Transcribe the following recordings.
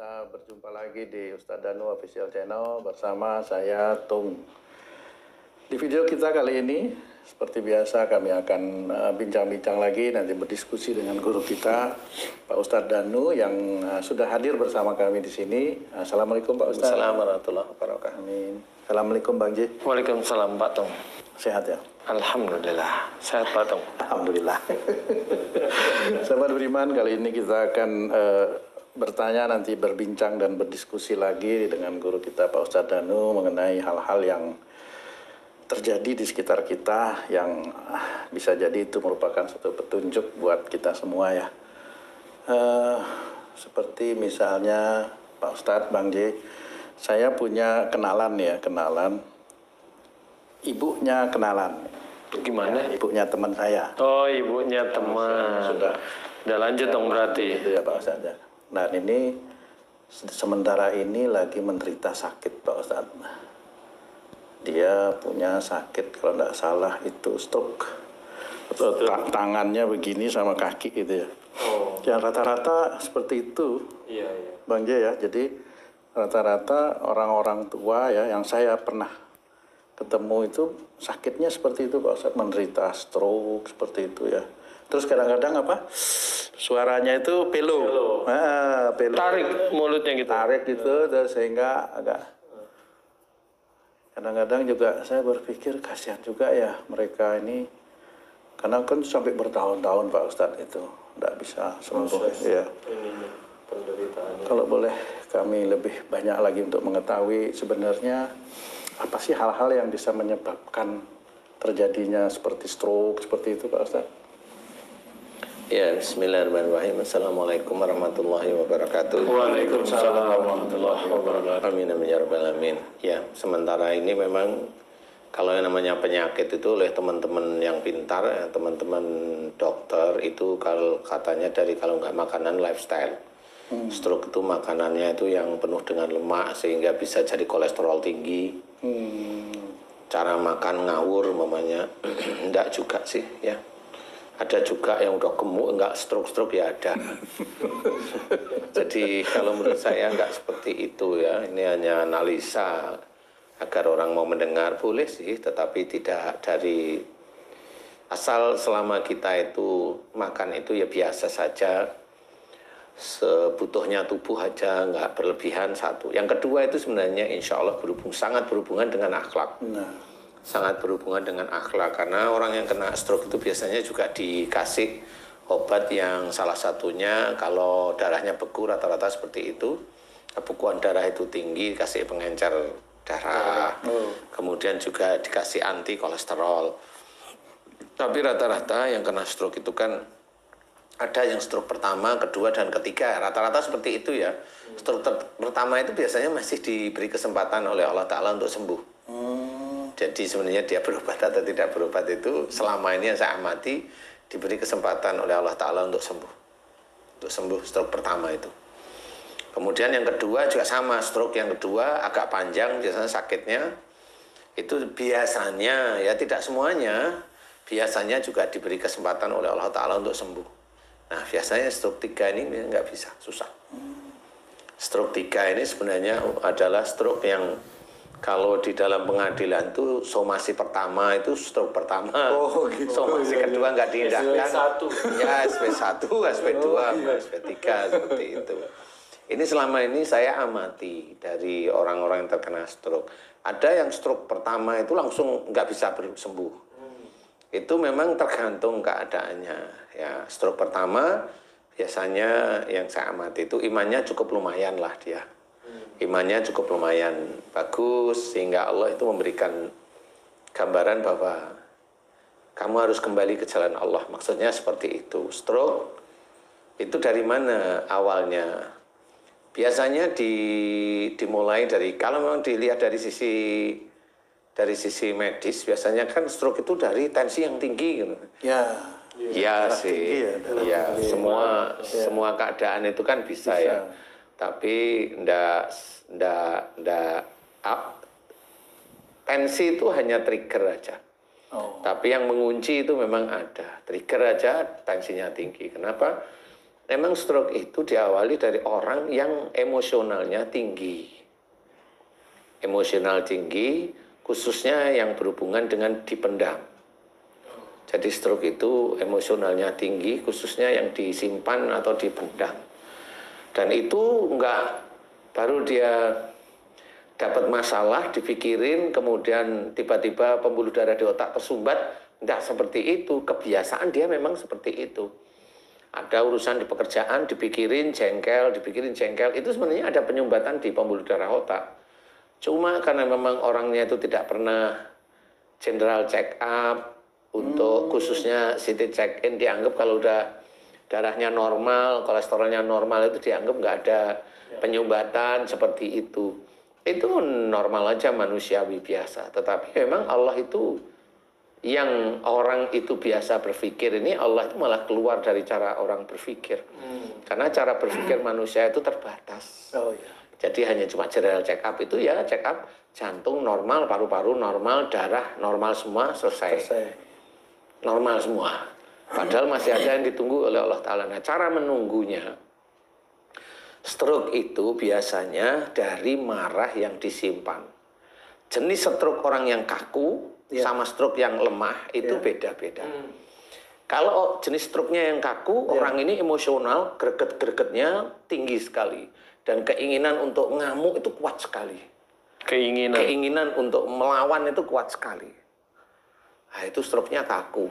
Kita berjumpa lagi di Ustadz Danu Official Channel bersama saya Tung. Di video kita kali ini, seperti biasa kami akan bincang-bincang lagi, nanti berdiskusi dengan guru kita, Pak Ustadz Danu yang sudah hadir bersama kami di sini. Assalamualaikum Pak Ustadz. Assalamualaikum warahmatullahi wabarakatuh. Amin. Assalamualaikum Bang Ji. Waalaikumsalam Pak Tung. Sehat ya? Alhamdulillah. Sehat Pak Tung. Alhamdulillah. Sahabat beriman, kali ini kita akan bertanya, nanti berbincang dan berdiskusi lagi dengan guru kita Pak Ustadz Danu mengenai hal-hal yang terjadi di sekitar kita yang bisa jadi itu merupakan suatu petunjuk buat kita semua ya. Seperti misalnya Pak Ustadz, Bang J, saya punya kenalan, ibunya kenalan. Gimana? Ibunya teman saya. Oh, ibunya teman. Sudah lanjut dong berarti. Itu ya Pak Ustadz. Nah ini sementara ini lagi menderita sakit Pak Ustadz. Dia punya sakit kalau tidak salah itu stroke. Tangannya begini sama kaki gitu ya. Oh. Yang rata-rata seperti itu. Iya. Bang J ya. Jadi rata-rata orang-orang tua ya yang saya pernah ketemu itu sakitnya seperti itu Pak Ustadz, menderita stroke seperti itu ya. Terus kadang-kadang apa? Suaranya itu pelo. Pelo. Tarik mulutnya gitu. Tarik gitu, sehingga agak. Kadang-kadang juga saya berpikir kasihan juga ya mereka ini, karena kan sampai bertahun-tahun Pak Ustadz itu tidak bisa sembuh. Ya. Kalau boleh kami lebih banyak lagi untuk mengetahui sebenarnya apa sih hal-hal yang bisa menyebabkan terjadinya seperti stroke seperti itu Pak Ustadz? Ya, bismillahirrahmanirrahim. Assalamualaikum warahmatullahi wabarakatuh. Waalaikumsalam warahmatullahi wabarakatuh. Amin, amin, ya rabbal alamin. Ya, sementara ini memang kalau yang namanya penyakit itu oleh teman-teman yang pintar, ya, teman-teman dokter itu kalau katanya dari kalau nggak makanan lifestyle. Stroke itu makanannya itu yang penuh dengan lemak sehingga bisa jadi kolesterol tinggi. Cara makan ngawur mamanya. Enggak juga sih ya. Ada juga yang udah gemuk enggak stroke ya ada. Jadi kalau menurut saya enggak seperti itu ya. Ini hanya analisa agar orang mau mendengar, boleh sih, tetapi tidak dari asal selama kita itu makan itu ya biasa saja, sebutuhnya tubuh aja, nggak berlebihan. Satu. Yang kedua itu sebenarnya insya Allah sangat berhubungan dengan akhlak. Sangat berhubungan dengan akhlak, karena orang yang kena stroke itu biasanya juga dikasih obat yang salah satunya kalau darahnya beku rata-rata seperti itu, kebekuan darah itu tinggi, dikasih pengencer darah, kemudian juga dikasih anti kolesterol. Tapi rata-rata yang kena stroke itu kan ada yang stroke pertama, kedua, dan ketiga. Rata-rata seperti itu ya. Stroke pertama itu biasanya masih diberi kesempatan oleh Allah Ta'ala untuk sembuh. Jadi sebenarnya dia berobat atau tidak berobat itu selama ini yang saya amati diberi kesempatan oleh Allah Ta'ala untuk sembuh. Untuk sembuh stroke pertama itu. Kemudian yang kedua juga sama, stroke yang kedua agak panjang biasanya sakitnya. Itu biasanya, ya tidak semuanya, biasanya juga diberi kesempatan oleh Allah Ta'ala untuk sembuh. Nah biasanya stroke 3 ini nggak bisa, susah. Stroke 3 ini sebenarnya adalah stroke yang kalau di dalam pengadilan itu somasi pertama itu stroke pertama, somasi kedua nggak diindahkan. Ya SP1, SP2, SP3 seperti itu. Ini selama ini saya amati dari orang-orang yang terkena stroke. Ada yang stroke pertama itu langsung nggak bisa sembuh. Itu memang tergantung keadaannya. Ya, stroke pertama biasanya yang saya amati itu imannya cukup lumayan lah dia. Imannya cukup lumayan bagus sehingga Allah itu memberikan gambaran bahwa kamu harus kembali ke jalan Allah. Maksudnya seperti itu. Stroke itu dari mana awalnya? Biasanya dimulai dari, kalau memang dilihat dari sisi medis, biasanya kan stroke itu dari tensi yang tinggi gitu. Ya sih. Ya, semua keadaan itu kan bisa ya. Tapi tensi itu hanya trigger aja. Tapi yang mengunci itu memang ada. Trigger aja tensinya tinggi. Kenapa? memang stroke itu diawali dari orang yang emosionalnya tinggi. Emosional tinggi, khususnya yang berhubungan dengan dipendam. Jadi stroke itu emosionalnya tinggi, khususnya yang disimpan atau dipendam. Dan itu enggak baru dia dapat masalah, dipikirin, kemudian tiba-tiba pembuluh darah di otak tersumbat. Enggak seperti itu, kebiasaan dia memang seperti itu. Ada urusan di pekerjaan, dipikirin jengkel, itu sebenarnya ada penyumbatan di pembuluh darah otak. Cuma karena memang orangnya itu tidak pernah general check up, untuk khususnya CT check in, dianggap kalau udah darahnya normal, kolesterolnya normal, itu dianggap nggak ada penyumbatan seperti itu. Itu normal aja, manusiawi biasa. Tetapi memang Allah itu, yang orang itu biasa berpikir ini, Allah itu malah keluar dari cara orang berpikir. Karena cara berpikir manusia itu terbatas. Oh, iya. Jadi hanya cuma general check up itu ya, check up jantung normal, paru-paru normal, darah normal semua, selesai. Normal semua. Padahal masih ada yang ditunggu oleh Allah Ta'ala. Nah, cara menunggunya, stroke itu biasanya dari marah yang disimpan. Jenis stroke orang yang kaku sama stroke yang lemah itu beda-beda. Kalau jenis stroke-nya yang kaku, orang ini emosional, greget-gregetnya tinggi sekali. Dan keinginan untuk ngamuk itu kuat sekali. Keinginan untuk melawan itu kuat sekali. Nah, itu stroke-nya kaku.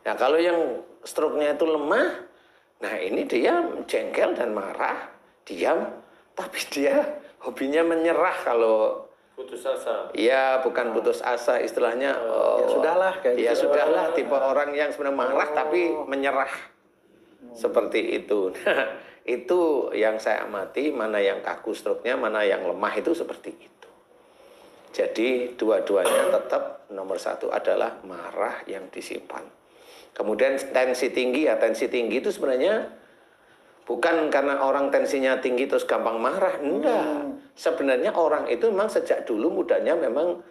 Nah, kalau yang stroke-nya itu lemah, nah ini dia jengkel dan marah, diam, tapi dia hobinya menyerah. Kalau putus asa. Iya, bukan putus asa, istilahnya. Ya sudahlah, kayak ya gitu. sudahlah, tipe orang yang sebenarnya marah tapi menyerah. Seperti itu. Nah, itu yang saya amati, mana yang kaku stroke-nya, mana yang lemah, itu seperti itu. Jadi dua-duanya tetap nomor satu adalah marah yang disimpan. Kemudian tensi tinggi, ya tensi tinggi itu sebenarnya bukan karena orang tensinya tinggi terus gampang marah, enggak. Sebenarnya orang itu memang sejak dulu mudanya memang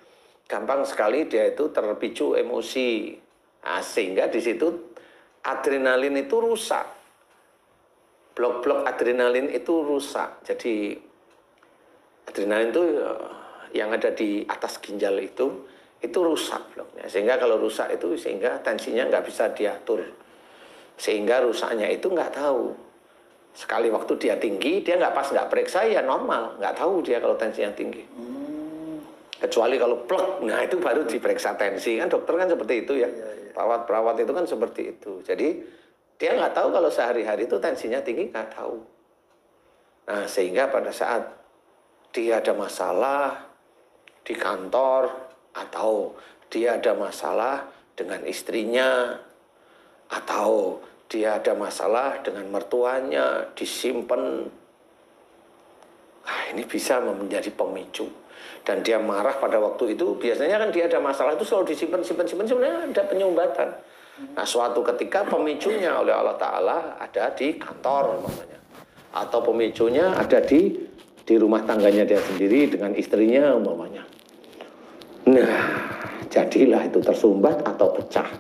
gampang sekali dia itu terpicu emosi. Nah, sehingga di situ adrenalin itu rusak. Blok-blok adrenalin itu rusak. Jadi adrenalin itu yang ada di atas ginjal itu rusak bloknya. Sehingga kalau rusak itu sehingga tensinya nggak bisa diatur. Sehingga rusaknya itu nggak tahu. Sekali waktu dia tinggi, dia nggak periksa, ya normal. Nggak tahu dia kalau tensinya tinggi. Kecuali kalau plek, nah itu baru diperiksa tensi. Kan dokter kan seperti itu ya. Perawat-perawat itu kan seperti itu. Jadi dia nggak tahu kalau sehari-hari itu tensinya tinggi, nggak tahu. Nah, sehingga pada saat dia ada masalah di kantor, atau dia ada masalah dengan istrinya, atau dia ada masalah dengan mertuanya, disimpan. Nah, ini bisa menjadi pemicu. Dan dia marah pada waktu itu, biasanya kan dia ada masalah itu selalu disimpan, sebenarnya ada penyumbatan. Nah, suatu ketika pemicunya oleh Allah Ta'ala ada di kantor, umpamanya. Atau pemicunya ada di rumah tangganya dia sendiri dengan istrinya, umpamanya. Nah, jadilah itu tersumbat atau pecah.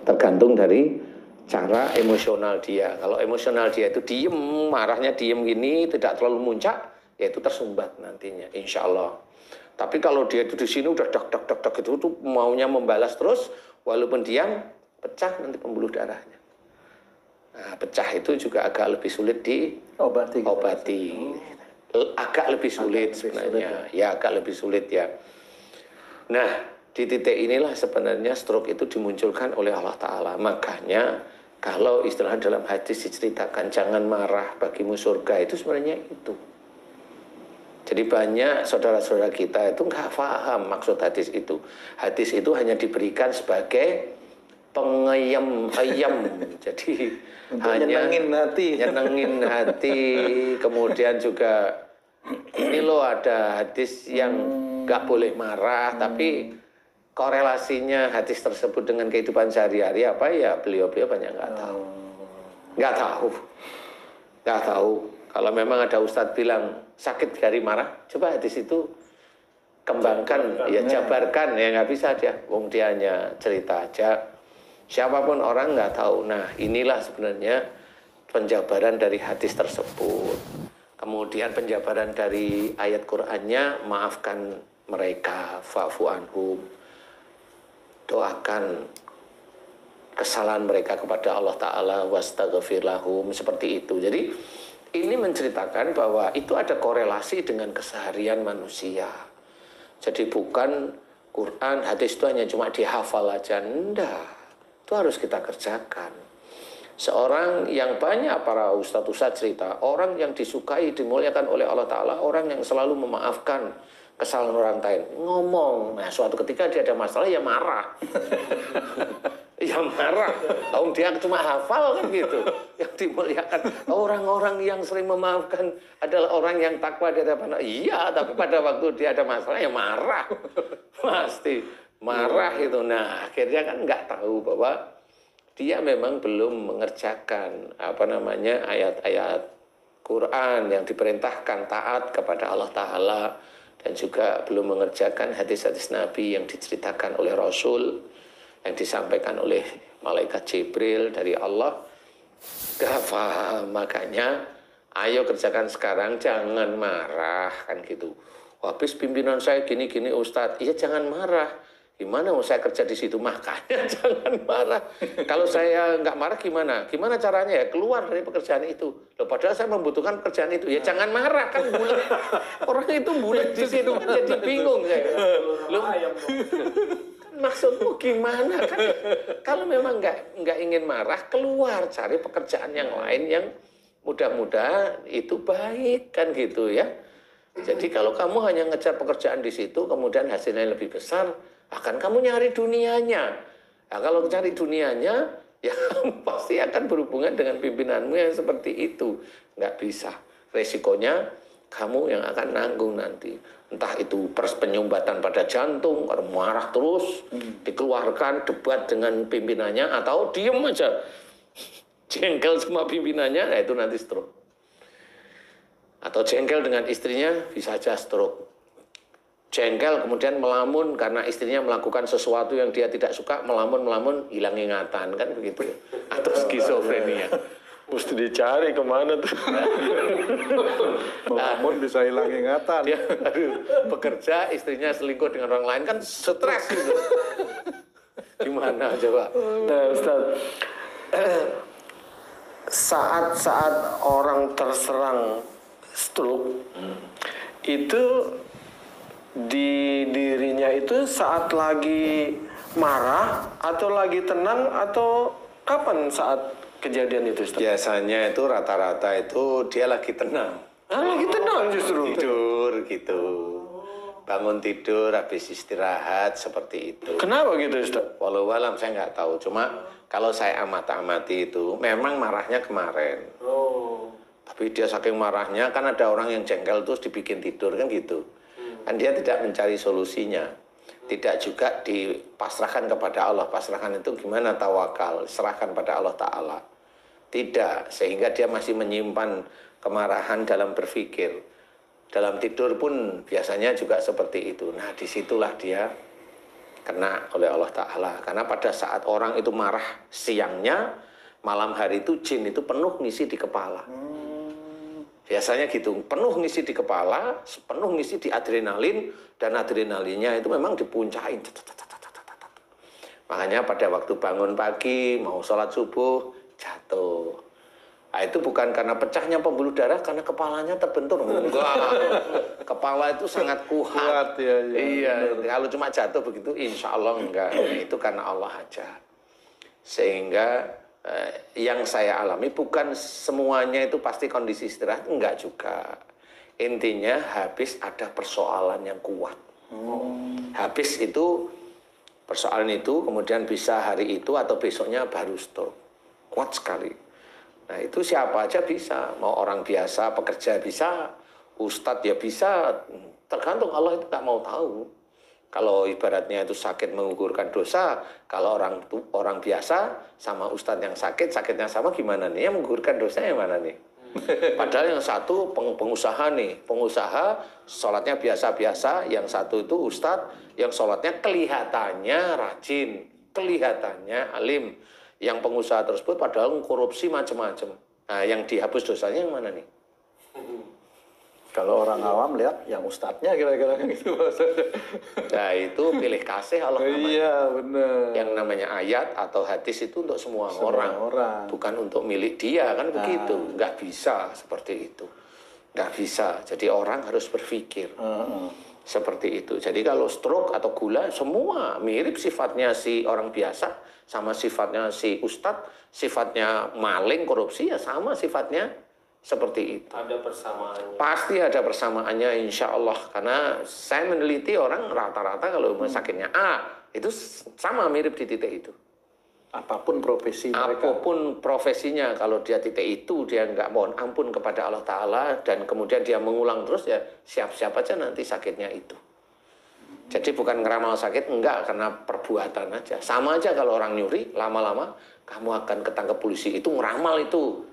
Tergantung dari cara emosional dia. Kalau emosional dia itu diem, marahnya diem gini, tidak terlalu muncak, ya itu tersumbat nantinya, insya Allah. Tapi kalau dia itu di sini udah dak itu tuh maunya membalas terus, walaupun diam, pecah nanti pembuluh darahnya. Nah, pecah itu juga agak lebih sulit diobati. Agak lebih sulit sebenarnya. Ya, agak lebih sulit ya. Nah, di titik inilah sebenarnya stroke itu dimunculkan oleh Allah Ta'ala. Makanya kalau istilah dalam hadis diceritakan jangan marah bagimu surga, itu sebenarnya itu. Jadi banyak saudara-saudara kita itu nggak paham maksud hadis itu. Hadis itu hanya diberikan sebagai pengayam. Jadi untuk hanya nyenengin hati. Kemudian juga ini loh ada hadis yang nggak boleh marah, tapi korelasinya hadis tersebut dengan kehidupan sehari-hari apa ya, beliau-beliau banyak nggak tahu. Kalau memang ada ustadz bilang sakit dari marah, coba hadis itu kembangkan, ya jabarkan, ya nggak bisa dia. Wong dia hanya cerita aja. Siapapun orang nggak tahu. Nah, inilah sebenarnya penjabaran dari hadis tersebut. Kemudian penjabaran dari ayat Qur'annya, maafkan mereka, fa'fu anhum, doakan kesalahan mereka kepada Allah Ta'ala, wastaghfir lahum, seperti itu. Jadi ini menceritakan bahwa itu ada korelasi dengan keseharian manusia. Jadi bukan Quran, hadis itu hanya cuma dihafal aja, enggak. Itu harus kita kerjakan. Seorang yang banyak para ustadz cerita, orang yang disukai, dimuliakan oleh Allah Ta'ala, orang yang selalu memaafkan kesalahan orang lain. Ngomong, nah suatu ketika dia ada masalah, ya marah. Ya marah. Dia cuma hafal kan gitu. Yang dimuliakan, orang-orang yang sering memaafkan adalah orang yang takwa di hadapan Allah. Iya, tapi pada waktu dia ada masalah, ya marah. Pasti marah itu. Nah, akhirnya kan nggak tahu bahwa dia memang belum mengerjakan ayat-ayat Quran yang diperintahkan taat kepada Allah Ta'ala, dan juga belum mengerjakan hadis-hadis Nabi yang diceritakan oleh Rasul, yang disampaikan oleh malaikat Jibril dari Allah. Gak paham, makanya ayo kerjakan sekarang, jangan marah kan gitu. Habis pimpinan saya gini-gini Ustadz, iya jangan marah. Gimana mau saya kerja di situ? Makanya jangan marah. Kalau saya nggak marah gimana? Gimana caranya ya keluar dari pekerjaan itu? Loh, padahal saya membutuhkan pekerjaan itu. Ya jangan marah kan, bulat. Orang itu bulat di situ kan jadi bingung saya. Loh, maksudmu gimana kan? Kalau memang nggak ingin marah, keluar cari pekerjaan yang lain yang mudah-mudahan itu baik kan gitu ya. Jadi kalau kamu hanya ngejar pekerjaan di situ, kemudian hasilnya lebih besar, akan kamu nyari dunianya. Nah, kalau cari dunianya, ya kamu pasti akan berhubungan dengan pimpinanmu yang seperti itu. Nggak bisa. Resikonya kamu yang akan nanggung nanti. Entah itu penyumbatan pada jantung, marah terus, dikeluarkan debat dengan pimpinannya, atau diem aja, jengkel sama pimpinannya, nah itu nanti stroke. Atau jengkel dengan istrinya, bisa aja stroke. Jengkel kemudian melamun karena istrinya melakukan sesuatu yang dia tidak suka, melamun, hilang ingatan, kan begitu. Atau skizofrenia. Mesti dicari kemana tuh. Melamun bisa hilang ingatan. Dia bekerja, istrinya selingkuh dengan orang lain, kan stres gitu. Gimana coba? Nah Ustaz, saat-saat orang terserang stroke, itu di dirinya itu saat lagi marah atau lagi tenang, atau kapan saat kejadian itu Ustaz? Biasanya itu rata-rata itu dia lagi tenang. Lagi tenang justru. Tidur gitu. Bangun tidur, habis istirahat, seperti itu. Kenapa gitu Ustaz? Walau alam saya nggak tahu. Cuma kalau saya amati itu, memang marahnya kemarin. Tapi dia saking marahnya, kan ada orang yang jengkel terus dibikin tidur, kan gitu. Kan dia tidak mencari solusinya. Tidak juga dipasrahkan kepada Allah. Pasrahkan itu gimana? Tawakal, serahkan pada Allah Ta'ala. Tidak, sehingga dia masih menyimpan kemarahan dalam berpikir. Dalam tidur pun biasanya juga seperti itu. Nah, disitulah dia kena oleh Allah Ta'ala. Karena pada saat orang itu marah siangnya, malam hari itu jin itu penuh ngisi di kepala. Biasanya gitu, penuh ngisi di kepala, penuh ngisi di adrenalin, dan adrenalinnya itu memang dipuncain. Makanya pada waktu bangun pagi, mau sholat subuh, jatuh. Nah, itu bukan karena pecahnya pembuluh darah, karena kepalanya terbentur. Enggak, kepala itu sangat kuat. Ya, iya, kalau cuma jatuh begitu, insya Allah enggak. Itu karena Allah aja. Sehingga yang saya alami bukan semuanya itu pasti kondisi istirahat, enggak juga. Intinya habis ada persoalan yang kuat. Habis itu persoalan itu kemudian bisa hari itu atau besoknya baru stroke. Kuat sekali. Nah, itu siapa aja bisa, mau orang biasa, pekerja bisa, ustadz ya bisa, tergantung. Allah itu nggak mau tahu. Kalau ibaratnya itu sakit menggugurkan dosa, kalau orang biasa sama ustadz yang sakit, sakitnya sama, gimana nih? Yang menggugurkan dosa yang mana nih? Padahal yang satu pengusaha nih, pengusaha sholatnya biasa-biasa, yang satu itu ustadz, yang sholatnya kelihatannya rajin, kelihatannya alim. Yang pengusaha tersebut padahal korupsi macam-macam. Nah, yang dihapus dosanya yang mana nih? Kalau orang awam lihat yang ustadznya kira-kira gitu maksudnya. Nah, itu pilih kasih Allah namanya. Iya, benar. Yang namanya ayat atau hadis itu untuk semua orang. Bukan untuk milik dia, kan begitu. Nggak bisa seperti itu. Nggak bisa. Jadi orang harus berpikir. Seperti itu. Jadi kalau stroke atau gula, semua mirip sifatnya si orang biasa, sama sifatnya si ustadz, sifatnya maling, korupsi, ya sama sifatnya seperti itu. Ada persamaannya. Pasti ada persamaannya insya Allah. Karena saya meneliti orang rata-rata kalau sakitnya A, itu sama mirip di titik itu. Apapun profesi mereka. Apapun profesinya, kalau dia titik itu, dia nggak mohon ampun kepada Allah Ta'ala, dan kemudian dia mengulang terus, ya siap-siap aja nanti sakitnya itu. Jadi bukan ngeramal sakit, enggak, karena perbuatan aja. Sama aja kalau orang nyuri, lama-lama kamu akan ketangkep polisi, itu ngeramal itu.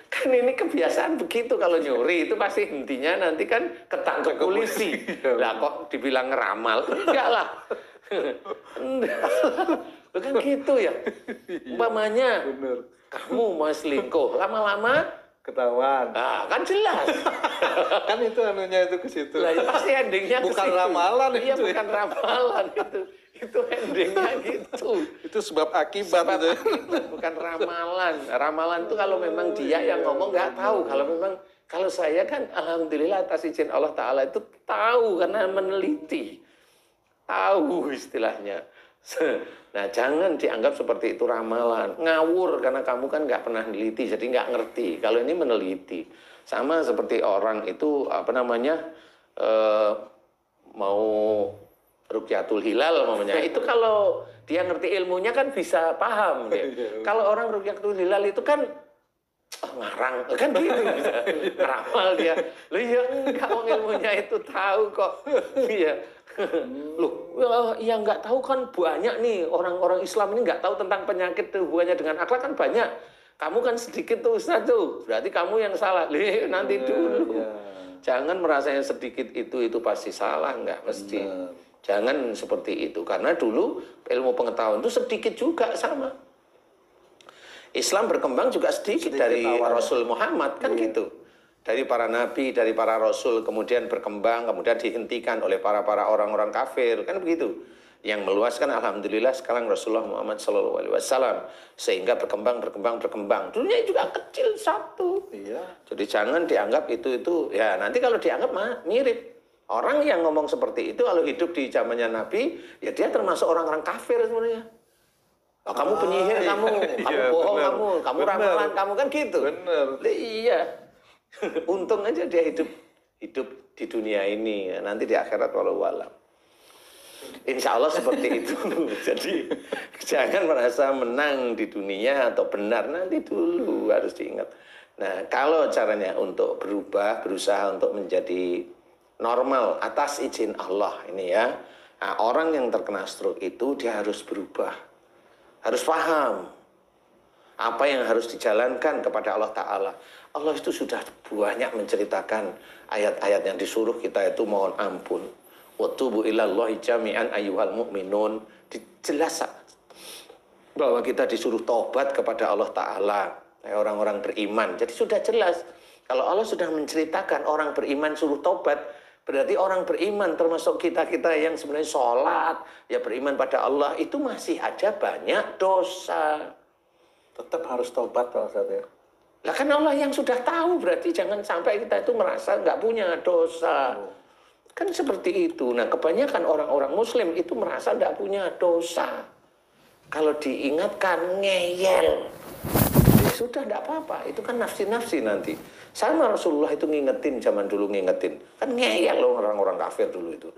Kan ini kebiasaan begitu, kalau nyuri itu pasti intinya nanti kan ketangkep polisi. Lah kok dibilang ngeramal? Enggak lah. Bukan gitu ya. Umpamanya kamu mau selingkuh, lama-lama Ketahuan. nah, kan jelas. Kan itu anunya itu ke situ. Lah, ya pasti endingnya ke Bukan situ. ramalan Iya, itu ya. bukan ramalan itu. Itu endingnya gitu. Itu sebab akibat itu. Bukan ramalan. Ramalan itu kalau memang dia yang ngomong nggak tahu. Kalau saya kan alhamdulillah atas izin Allah Ta'ala itu tahu karena meneliti. Tahu istilahnya. Nah, jangan dianggap seperti itu ramalan. Ngawur karena kamu kan nggak pernah meneliti, jadi nggak ngerti. Kalau ini meneliti. Sama seperti orang itu, mau Rukyatul Hilal namanya. Itu kalau dia ngerti ilmunya kan bisa paham. Kalau orang Rukyatul Hilal itu kan ngarang, kan gitu. Ngeramal dia. Loh ya enggak, ilmunya itu tahu kok. Iya. Loh, yang nggak tahu kan banyak nih, orang-orang Islam ini nggak tahu tentang penyakit hubungannya dengan akhlak kan banyak. Kamu kan sedikit tuh Ustaz tuh, berarti kamu yang salah. Nanti dulu. Jangan merasa yang sedikit itu pasti salah, nggak mesti. Jangan seperti itu, karena dulu ilmu pengetahuan itu sedikit juga sama. Islam berkembang juga sedikit dari Rasul Muhammad kan gitu. Dari para nabi, dari para rasul, kemudian berkembang, kemudian dihentikan oleh para orang-orang kafir, kan begitu. Yang meluaskan alhamdulillah sekarang Rasulullah Muhammad SAW, sehingga berkembang. Dunia juga kecil satu. Iya. Jadi jangan dianggap itu ya nanti kalau dianggap mirip. Orang yang ngomong seperti itu kalau hidup di zamannya Nabi, ya dia termasuk orang-orang kafir sebenarnya. Oh, kamu penyihir, kamu bohong, kamu ramalan, kamu kan gitu. Bener. Iya. Untung aja dia hidup di dunia ini, nanti di akhirat walau alam. Insya Allah seperti itu. Jadi jangan merasa menang di dunia atau benar, nanti dulu harus diingat. Nah, kalau caranya untuk berubah, berusaha untuk menjadi normal atas izin Allah ini ya. Nah, orang yang terkena stroke itu dia harus berubah, harus paham apa yang harus dijalankan kepada Allah Ta'ala. Allah itu sudah banyak menceritakan ayat-ayat yang disuruh kita itu mohon ampun. Wa tubu ilallahi jami'an ayyuhal mu'minun. Jelas bahwa kita disuruh tobat kepada Allah Ta'ala, orang-orang beriman. Jadi sudah jelas. Kalau Allah sudah menceritakan orang beriman suruh tobat, berarti orang beriman termasuk kita-kita yang sebenarnya sholat, ya beriman pada Allah, itu masih ada banyak dosa. Tetap harus tobat Pak Ustaz ya. Lah kan Allah yang sudah tahu, berarti jangan sampai kita itu merasa nggak punya dosa. Kan seperti itu. Nah, kebanyakan orang-orang muslim itu merasa nggak punya dosa. Kalau diingatkan ngeyel. Ya sudah nggak apa-apa, itu kan nafsi-nafsi nanti. Sama Rasulullah itu ngingetin, zaman dulu ngingetin. Kan ngeyel loh orang-orang kafir dulu itu.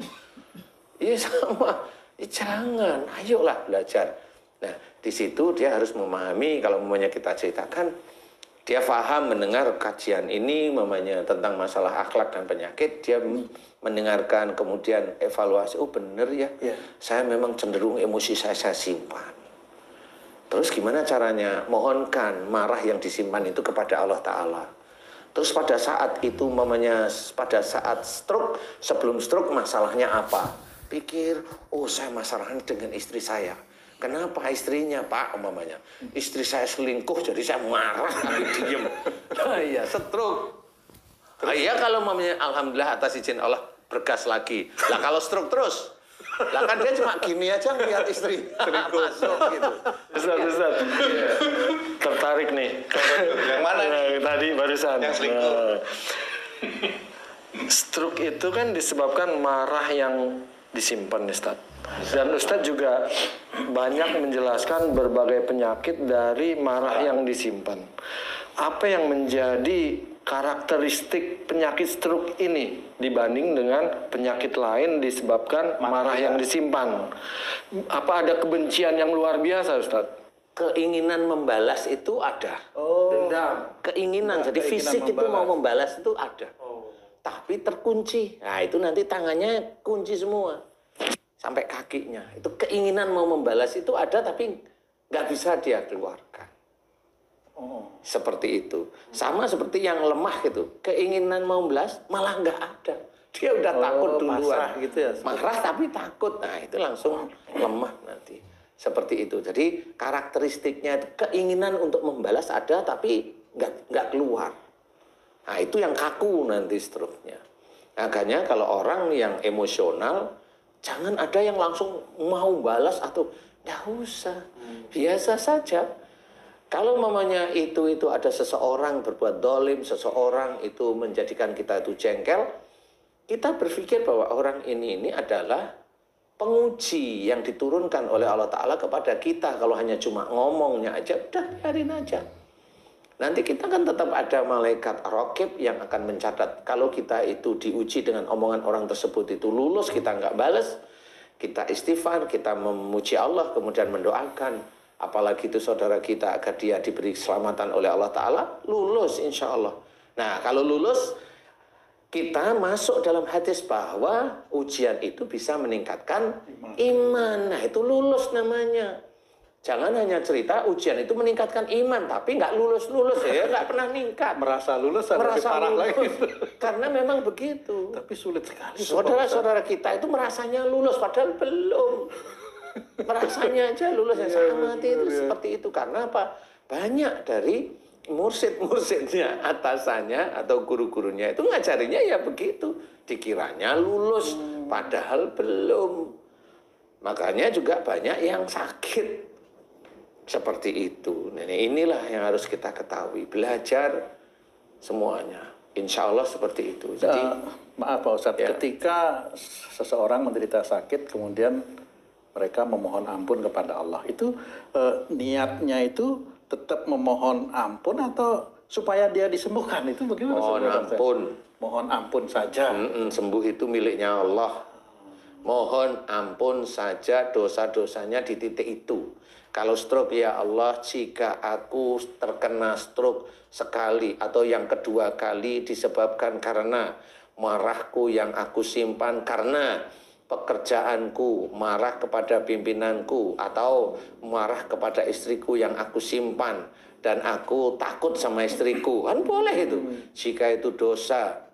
Iya sama. Ya, jangan, ayolah belajar. Nah, di situ dia harus memahami, kalau mamanya kita ceritakan, dia paham mendengar kajian ini mamanya tentang masalah akhlak dan penyakit, dia mendengarkan kemudian evaluasi, oh bener ya, saya memang cenderung emosi saya simpan. Terus gimana caranya? Mohonkan marah yang disimpan itu kepada Allah Ta'ala. Terus pada saat itu mamanya, pada saat stroke, sebelum stroke masalahnya apa? Pikir, oh saya masalahnya dengan istri saya. Kenapa istrinya, Pak, umpamanya? Istri saya selingkuh, jadi saya marah tapi diem. Nah, iya, stroke. Nah, iya kalau umpamanya, alhamdulillah atas izin Allah bergas lagi. Lah kalau stroke terus, lah kan dia cuma gini aja ngeliat istri masuk gitu. Ustaz. Tertarik nih. Yang mana nih? Tadi barusan. Yang selingkuh. Stroke itu kan disebabkan marah yang disimpan, Ustaz. Dan Ustaz juga banyak menjelaskan berbagai penyakit dari marah yang disimpan. Apa yang menjadi karakteristik penyakit stroke ini dibanding dengan penyakit lain disebabkan marah yang disimpan? Apa ada kebencian yang luar biasa, Ustaz? Keinginan membalas itu ada. Dendam. Keinginan, jadi keinginan fisik itu mau membalas. membalas itu ada. Tapi terkunci. Nah itu nanti tangannya kunci semua. Sampai kakinya. Itu keinginan mau membalas itu ada tapi nggak bisa dia keluarkan. Seperti itu. Sama seperti yang lemah gitu. Keinginan mau membalas malah nggak ada. Dia udah takut duluan. Pasrah gitu ya. Marah tapi takut. Nah itu langsung lemah nanti. Seperti itu. Jadi karakteristiknya itu keinginan untuk membalas ada tapi nggak keluar. Nah itu yang kaku nanti stroke-nya. Makanya kalau orang yang emosional, jangan ada yang langsung mau balas atau nggak usah. Biasa saja. Kalau mamanya itu ada seseorang berbuat dolim, seseorang itu menjadikan kita itu jengkel, kita berpikir bahwa orang ini adalah penguji yang diturunkan oleh Allah Ta'ala kepada kita. Kalau hanya cuma ngomongnya aja, udah biarin aja. Nanti kita kan tetap ada malaikat raqib yang akan mencatat. Kalau kita itu diuji dengan omongan orang tersebut itu lulus, kita nggak balas, kita istighfar, kita memuji Allah, kemudian mendoakan. Apalagi itu saudara kita agar dia diberi keselamatan oleh Allah Ta'ala, lulus insya Allah. Nah kalau lulus, kita masuk dalam hadis bahwa ujian itu bisa meningkatkan iman. Nah itu lulus namanya. Jangan hanya cerita ujian itu meningkatkan iman, tapi nggak lulus-lulus ya, nggak pernah meningkat. Merasa lulus atau lebih parah lagi. Karena memang begitu. Tapi sulit sekali. Saudara-saudara kita itu merasanya lulus, padahal belum. Merasanya aja lulus yang sama itu seperti itu. Karena apa? Banyak dari mursid-mursidnya, atasannya atau guru-gurunya itu ngajarinya ya begitu. Dikiranya lulus, padahal belum. Makanya juga banyak yang sakit. Seperti itu. Nah, inilah yang harus kita ketahui. Belajar semuanya. Insya Allah seperti itu. Jadi maaf Pak Ustadz, ketika seseorang menderita sakit, kemudian mereka memohon ampun kepada Allah, itu niatnya itu tetap memohon ampun atau supaya dia disembuhkan? Itu bagaimana? Mohon ampun. Mohon ampun saja. Sembuh itu miliknya Allah. Mohon ampun saja dosa-dosanya di titik itu. Kalau stroke, ya Allah, jika aku terkena stroke sekali atau yang kedua kali disebabkan karena marahku yang aku simpan karena pekerjaanku, marah kepada pimpinanku, atau marah kepada istriku yang aku simpan, dan aku takut sama istriku, kan boleh itu. Jika itu dosa,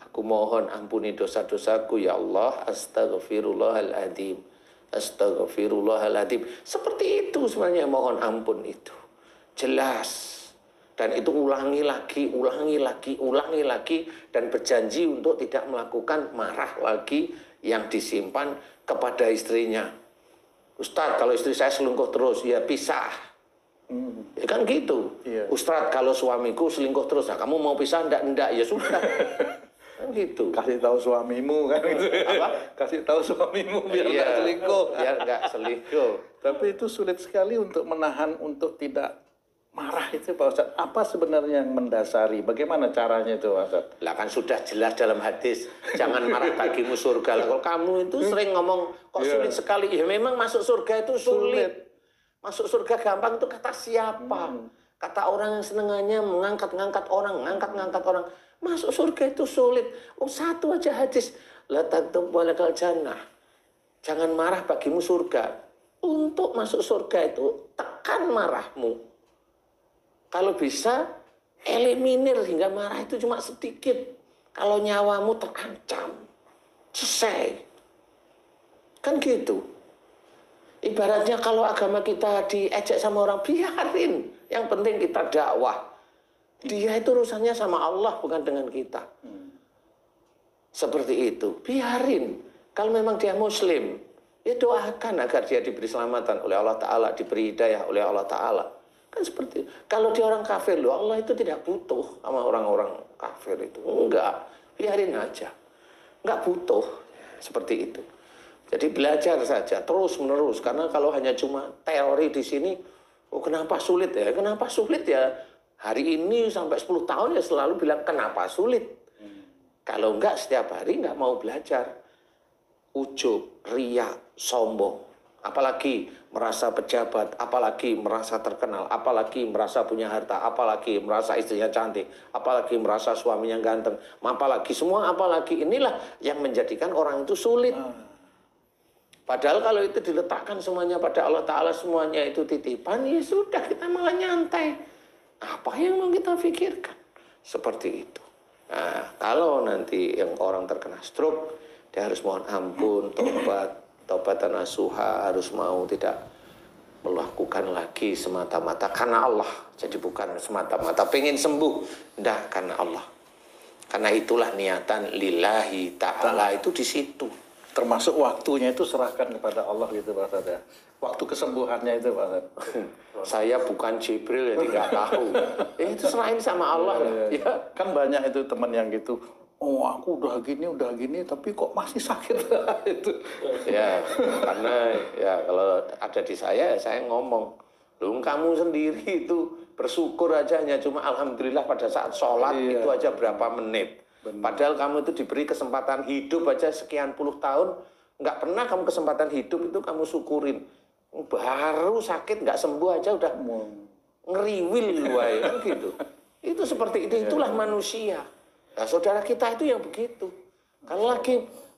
aku mohon ampuni dosa-dosaku, ya Allah, astaghfirullahaladzim. Astaghfirullahaladzim. Seperti itu sebenarnya mohon ampun itu. Jelas. Dan itu ulangi lagi, dan berjanji untuk tidak melakukan marah lagi yang disimpan kepada istrinya. Ustadz, kalau istri saya selingkuh terus, ya pisah. Ya kan gitu. Ustadz, kalau suamiku selingkuh terus, nah kamu mau pisah? Enggak, ya sudah. Kan gitu. Kasih tahu suamimu kan gitu. Apa? Kasih tahu suamimu biar nggak selingkuh. Biar nggak selingkuh. Tapi itu sulit sekali untuk menahan untuk tidak marah itu Pak Ustadz. Apa sebenarnya yang mendasari? Bagaimana caranya itu Pak Ustadz? Lah kan sudah jelas dalam hadis, jangan marah bagimu surga. Kalau kamu itu sering ngomong kok sulit sekali. Ya memang masuk surga itu sulit. Masuk surga gampang itu kata siapa? Kata orang yang senengannya mengangkat-ngangkat orang, ngangkat-ngangkat orang. Masuk surga itu sulit. Satu aja hadis, la taghdab walakal jannah. Jangan marah bagimu surga. Untuk masuk surga itu tekan marahmu. Kalau bisa eliminir hingga marah itu cuma sedikit. Kalau nyawamu terancam, selesai. Kan gitu. Ibaratnya kalau agama kita diejek sama orang, biarin. Yang penting kita dakwah. Dia itu urusannya sama Allah, bukan dengan kita. Seperti itu. Biarin. Kalau memang dia muslim, ya doakan agar dia diberi selamatan oleh Allah Ta'ala, diberi hidayah oleh Allah Ta'ala. Kan seperti itu. Kalau dia orang kafir, loh, Allah itu tidak butuh sama orang-orang kafir itu. Enggak. Biarin aja. Enggak butuh. Seperti itu. Jadi belajar saja terus menerus, karena kalau hanya cuma teori di sini, oh kenapa sulit ya? Kenapa sulit ya? Hari ini sampai 10 tahun ya selalu bilang kenapa sulit. Kalau enggak setiap hari enggak mau belajar. Ujub, riak, sombong, apalagi merasa pejabat, apalagi merasa terkenal, apalagi merasa punya harta, apalagi merasa istrinya cantik, apalagi merasa suaminya ganteng, apalagi semua apalagi, inilah yang menjadikan orang itu sulit. Padahal kalau itu diletakkan semuanya pada Allah Ta'ala, semuanya itu titipan, ya sudah, kita malah nyantai. Apa yang mau kita pikirkan? Seperti itu. Nah, kalau nanti yang orang terkena stroke, dia harus mohon ampun, taubatan nasuha, harus mau tidak melakukan lagi semata-mata karena Allah. Jadi bukan semata-mata pengen sembuh, enggak, karena Allah. Karena itulah niatan lillahi ta'ala itu di situ. Termasuk waktunya itu serahkan kepada Allah gitu Pak Ustadz ya. Waktu kesembuhannya itu Pak Ustadz. Saya bukan Jibril, jadi nggak tahu. Itu serahin sama Allah. Ya. Kan banyak itu teman yang gitu. Oh aku udah gini, tapi kok masih sakit itu. Ya, karena ya kalau ada di saya ngomong, lu kamu sendiri itu bersyukur aja hanya cuma alhamdulillah pada saat sholat itu aja berapa menit. Padahal kamu itu diberi kesempatan hidup aja sekian puluh tahun, nggak pernah kamu kesempatan hidup itu kamu syukurin. Baru sakit nggak sembuh aja udah ngeriwil kan gitu. Itu seperti itu, itulah manusia. Nah, saudara kita itu yang begitu. Kalau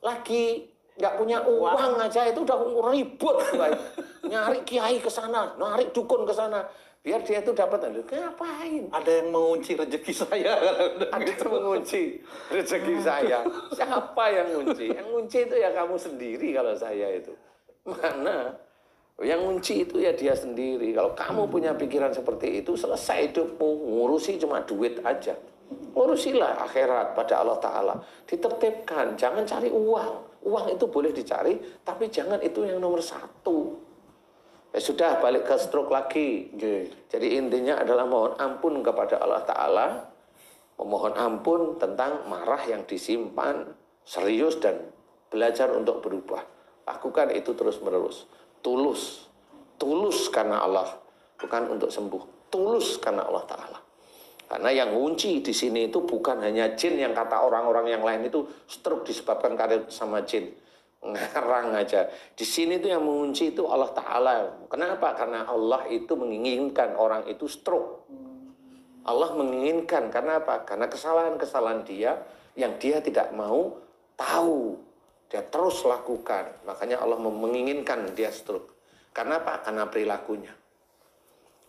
lagi nggak punya uang aja itu udah ribut, nyari kiai ke sana, nyari dukun ke sana. Biar dia itu dapat, ngapain? Ada yang mengunci rezeki saya. Ada yang mengunci rezeki saya. Siapa yang ngunci? Yang ngunci itu ya kamu sendiri kalau saya itu. Mana? Yang ngunci itu ya dia sendiri. Kalau kamu punya pikiran seperti itu, selesai hidupmu. Ngurusi cuma duit aja. Urusilah akhirat pada Allah Ta'ala. Ditertibkan, jangan cari uang. Uang itu boleh dicari, tapi jangan itu yang nomor satu. Ya sudah, balik ke stroke lagi. Jadi intinya adalah mohon ampun kepada Allah Ta'ala, memohon ampun tentang marah yang disimpan, serius dan belajar untuk berubah. Lakukan itu terus menerus. Tulus karena Allah, bukan untuk sembuh. Tulus karena Allah Ta'ala. Karena yang ngunci di sini itu bukan hanya jin yang kata orang-orang yang lain itu stroke disebabkan karena sama jin. Ngarang aja. Di sini tuh yang mengunci itu Allah Ta'ala. Kenapa? Karena Allah itu menginginkan orang itu stroke. Allah menginginkan. Karena apa? Karena kesalahan-kesalahan dia yang dia tidak mau tahu. Dia terus lakukan. Makanya Allah menginginkan dia stroke. Karena apa? Karena perilakunya.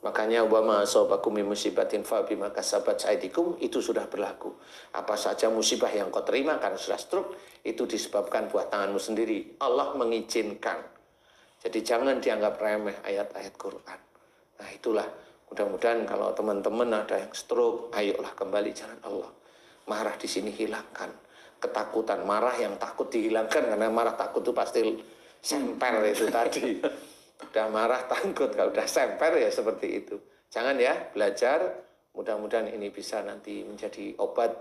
Makanya wa ma asabakum min musibatin fa bima kasabat aydikum, itu sudah berlaku. Apa saja musibah yang kau terima karena sudah stroke itu disebabkan buat tanganmu sendiri. Allah mengizinkan. Jadi jangan dianggap remeh ayat-ayat Quran. Nah itulah, mudah-mudahan kalau teman-teman ada yang stroke, ayolah kembali jalan Allah. Marah di sini hilangkan. Ketakutan, marah yang takut dihilangkan, karena marah takut itu pasti semper itu tadi. Udah marah takut, kalau udah semper ya seperti itu. Jangan ya, belajar. Mudah-mudahan ini bisa nanti menjadi obat,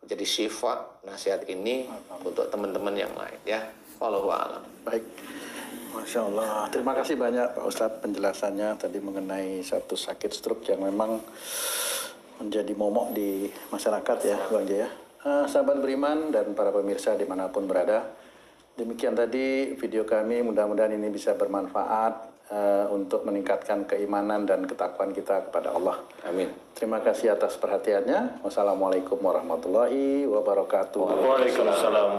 menjadi syifa nasihat ini untuk teman-teman yang lain ya. Wallahu a'lam. Baik, Masya Allah. Terima kasih banyak Pak Ustadz penjelasannya tadi mengenai satu sakit stroke yang memang menjadi momok di masyarakat ya, Bang Jaya. Sahabat beriman dan para pemirsa dimanapun berada. Demikian tadi video kami, mudah-mudahan ini bisa bermanfaat untuk meningkatkan keimanan dan ketakwaan kita kepada Allah. Amin. Terima kasih atas perhatiannya. Wassalamualaikum warahmatullahi wabarakatuh. Waalaikumsalam.